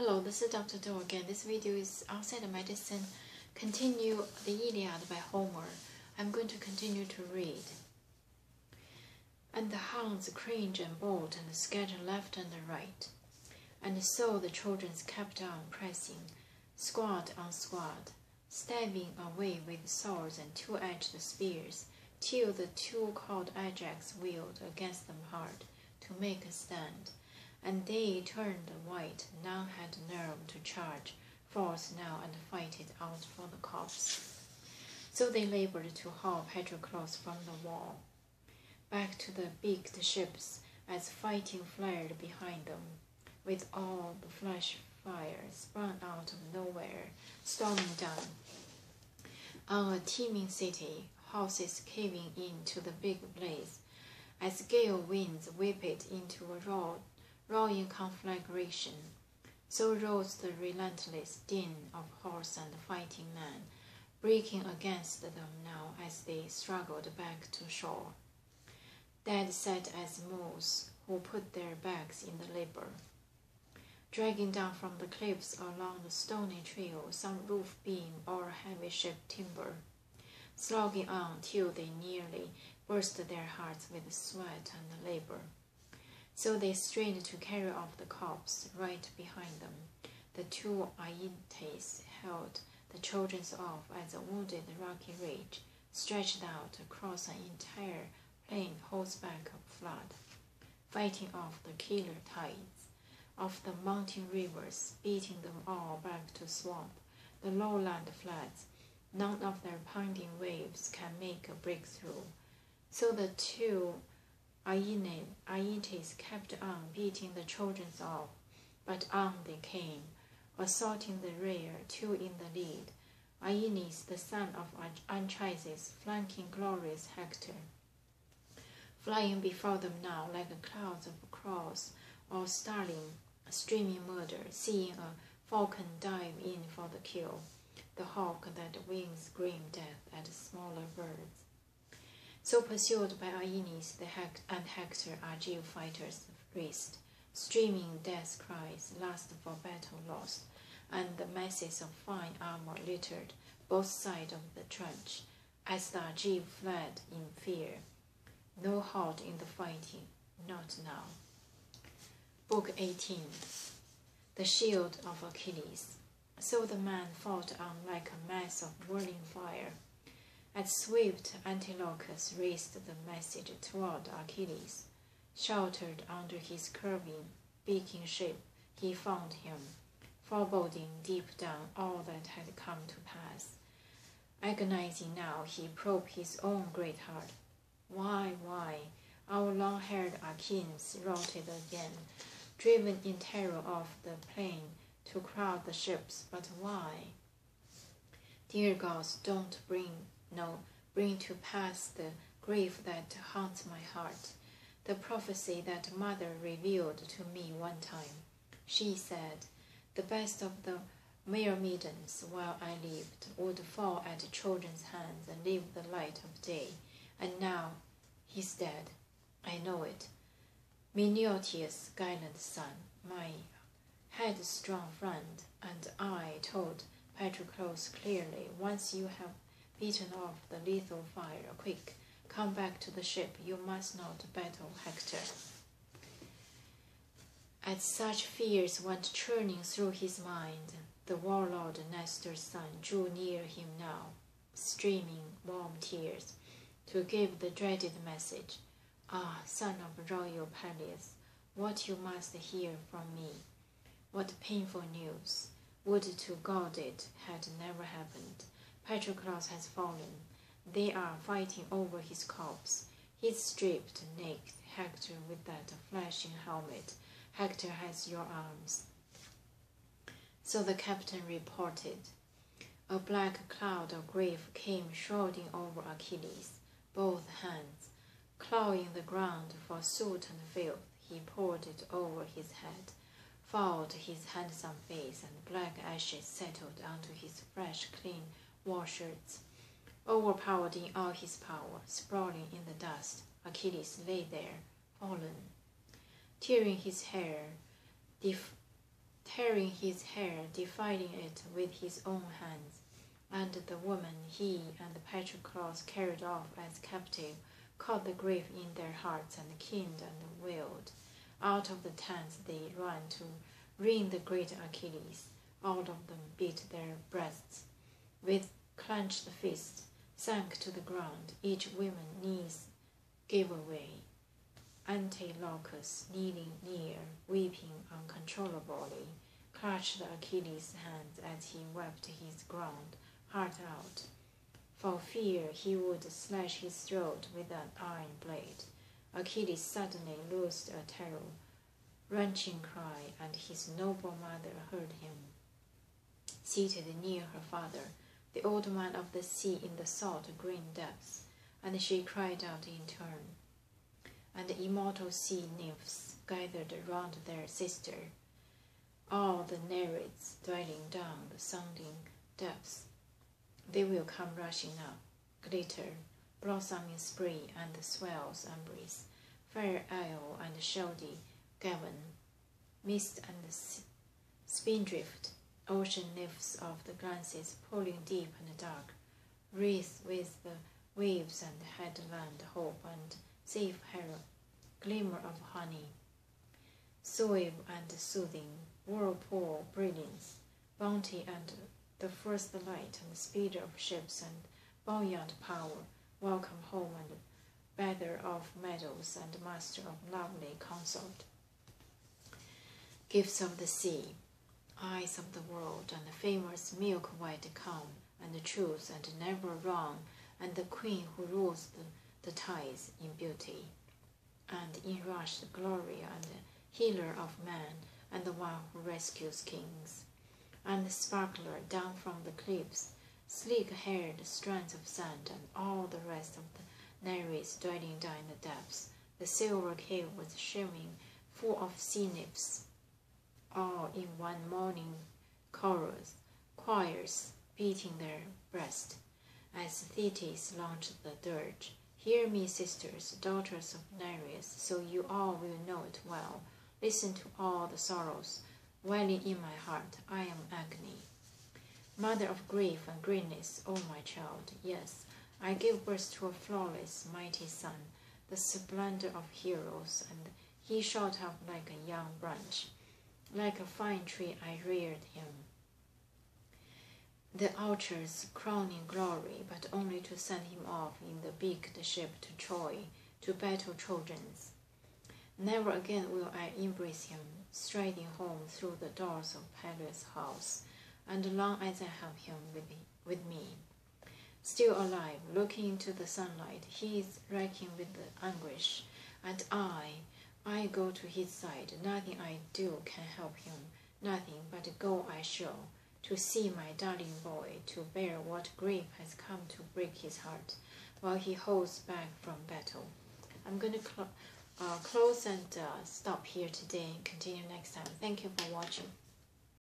Hello, this is Dr. Do again. This video is outside of medicine. Continue the Iliad by Homer. I'm going to continue to read. And the hounds cringe and bolt and scatter left and right. And so the children kept on pressing, squad on squad, stabbing away with swords and two-edged spears, till the two called Ajax wheeled against them hard to make a stand. And they turned white, none had nerve to charge forth now and fight it out for the corpse. So they labored to haul Patroclus from the wall, back to the beaked ships, as fighting flared behind them, with all the flash fire sprung out of nowhere, storming down on a teeming city, houses caving into the big blaze, as gale winds whip it into a roaring conflagration. So rose the relentless din of horse and fighting man, breaking against them now as they struggled back to shore, dead set as mules who put their backs in the labor, dragging down from the cliffs along the stony trail some roof beam or heavy ship timber, slogging on till they nearly burst their hearts with sweat and labor. So they strained to carry off the corpse. Right behind them, the two Aeetes held the children off as a wounded rocky ridge stretched out across an entire plain horseback of flood, fighting off the killer tides of the mountain rivers, beating them all back to swamp, the lowland floods. None of their pounding waves can make a breakthrough. So the two Aeetes kept on beating the children off, but on they came, assaulting the rear, two in the lead. Aeneas, the son of Anchises, flanking glorious Hector, flying before them now like clouds of crows or starling, streaming murder, seeing a falcon dive in for the kill, the hawk that wings grim death at smaller birds. So pursued by Aeneas and Hector, Argive fighters raced, streaming death cries, last for battle lost, and the masses of fine armor littered both sides of the trench, as the Argive fled in fear. No halt in the fighting, not now. Book 18. The Shield of Achilles. So the man fought on like a mass of whirling fire. As swift Antilochus raised the message toward Achilles, sheltered under his curving, beaking ship, he found him, foreboding deep down all that had come to pass. Agonizing now, he probed his own great heart. Why, our long-haired Achaeans routed again, driven in terror off the plain to crowd the ships, but why? Dear gods, don't bring to pass the grief that haunts my heart, the prophecy that mother revealed to me one time. She said, the best of the Myrmidons while I lived would fall at children's hands and live the light of day, and now he's dead. I know it. Menoetius' gallant son, my headstrong friend, and I told Patroclus clearly, once you have beaten off the lethal fire, quick, come back to the ship, you must not battle Hector. As such fears went churning through his mind, the warlord Nestor's son drew near him now, streaming warm tears, to give the dreaded message. Ah, son of royal Peleus, what you must hear from me. What painful news. Would to God it had never happened. Patroclus has fallen. They are fighting over his corpse. He's stripped naked, Hector with that flashing helmet. Hector has your arms. So the captain reported. A black cloud of grief came shrouding over Achilles. Both hands, clawing the ground for soot and filth, he poured it over his head, fouled his handsome face, and black ashes settled onto his fresh, clean war shirts. Overpowered in all his power, sprawling in the dust, Achilles lay there, fallen, tearing his hair, tearing his hair, dividing it with his own hands. And the woman he and Patroclus carried off as captive caught the grief in their hearts and keened and wailed. Out of the tents they ran to wring the great Achilles. All of them beat their breasts. With clenched fists, sank to the ground. Each woman's knees gave away. Antilochus, kneeling near, weeping uncontrollably, clutched Achilles' hands as he wept his ground heart out, for fear he would slash his throat with an iron blade. Achilles suddenly loosed a terrible, wrenching cry, and his noble mother heard him. Seated near her father, the old man of the sea in the salt green depths, and she cried out in turn. And the immortal sea nymphs gathered around their sister, all the Nereids dwelling down the sounding depths. They will come rushing up, glitter, blossoming spray and the swell's embrace, fair isle and sheldy Gavin, mist and spindrift, ocean nymphs of the glances pulling deep and dark, wreathed with the waves and headland hope and safe herald, glimmer of honey, suave and soothing, whirlpool brilliance, bounty and the first light and speed of ships and buoyant power, welcome home and bearer of medals and master of lovely consort. Gifts of the sea, eyes of the world, and the famous milk-white calm, and the truth and never wrong, and the queen who rules the tides in beauty, and in rush the glory and the healer of man, and the one who rescues kings, and the sparkler down from the cliffs, sleek-haired strands of sand, and all the rest of the Nereids dwelling down in the depths. The silver cave was shimmering, full of sea nymphs, all in one morning chorus, choirs beating their breast, as Thetis launched the dirge. Hear me, sisters, daughters of Nereus, so you all will know it well. Listen to all the sorrows welling in my heart. I am Agni, mother of grief and greenness, O my child. Yes, I gave birth to a flawless, mighty son, the splendor of heroes, and he shot up like a young branch. Like a fine tree I reared him, the archer's crowning glory, but only to send him off in the beaked ship to Troy, to battle Trojans. Never again will I embrace him, striding home through the doors of Peleus' house, and long as I have him with me. Still alive, looking into the sunlight, he is racking with the anguish, and I go to his side. Nothing I do can help him, nothing but go I shall, to see my darling boy, to bear what grief has come to break his heart, while he holds back from battle. I'm going to close and stop here today and continue next time. Thank you for watching.